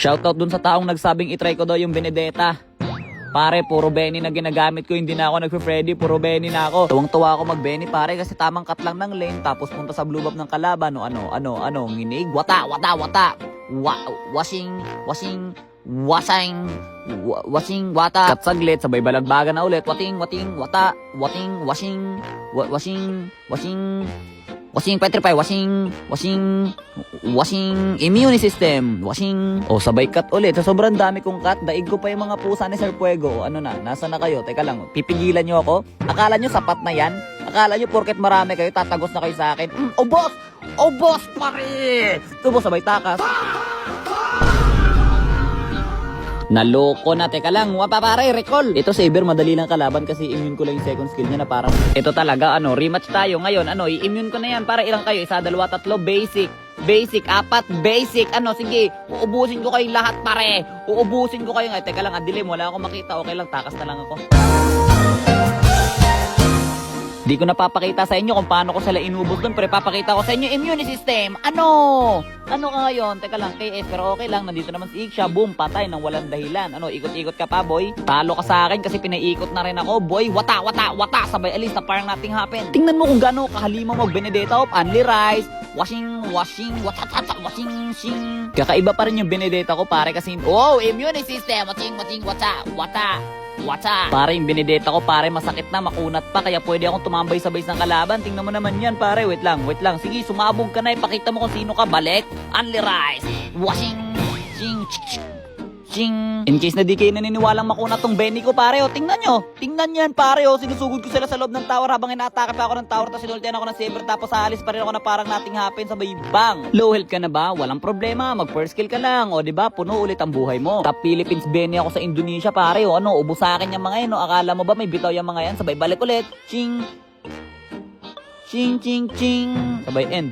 Shoutout dun sa taong nagsabing itry ko daw yung Benedetta. Pare, puro Benny na ginagamit ko, hindi na ako nagpe-Freddy, puro Benny na ako. Tuwang-tuwa ako mag-Benny pare kasi tamang cut lang ng lane tapos punta sa blue buff ng kalaban. Nginig, wata. Washing, wata. Cut saglit, sabay balagbagan na ulit. Washing, petrify, washing immune system, sabay cut ulit. Sa sobrang dami kong cut, daig ko pa yung mga pusa ni Sir Fuego. Nasa na kayo? Teka lang, pipigilan nyo ako? Akala nyo sapat na yan? Akala nyo porket marami kayo, tatagos na kayo sa akin? Boss, pare! Tubo, sabay takas. Naloko na, teka lang, pare, recall. Ito Saber, madali lang kalaban kasi immune ko lang yung second skill niya na parang ito talaga, rematch tayo ngayon, i-immune ko na yan, para ilang kayo, 1, 2, 3, basic, 4, basic, sige, uubusin ko kayong lahat pare, uubusin ko kayong, teka lang, adilim, wala akong makita, okay lang, takas na lang ako. Di ko napapakita sa inyo kung paano ko sila inubos doon, pero papakita ko sa inyo immune system. Ano ka ngayon? Teka lang, KS, pero okay lang, nandito naman si Iksha, boom, patay nang walang dahilan. Ikot-ikot ka pa, boy? Talo ka sa akin kasi pinaiikot na rin ako, boy. Wata, sabay alis na parang nothing happen. Tingnan mo kung gaano kahalimaw mag Benedetta of only rice, washing, shing. Kakaiba pa rin yung Benedetta ko, pare, kasi, immune system, wata. Pare, yung Benedetta ko, pare, masakit na, makunat pa, kaya pwede akong tumambay sa base ng kalaban. Tingnan mo naman yan, pare. Wait lang. Sige, sumabog ka na, ipakita mo kung sino ka. Balik. Only rice. Washing. Ching. In case na di kayo naniniwalang makunat tong Benny ko, pare, tingnan nyo. Tingnan yan, pare, sinusugod ko sila sa loob ng tower habang inaatake pa ako ng tower, tapos sinultihan ako ng saber, tapos aalis pa rin ako na parang nothing happen, sabay bang. Low health ka na ba? Walang problema, mag first kill ka lang, diba? Puno ulit ang buhay mo. Top Philippines Benny ako sa Indonesia, pare, ubos sa akin yung mga yan, akala mo ba may bitaw yung mga yan? Sabay balik ulit. Ching. Sabay end.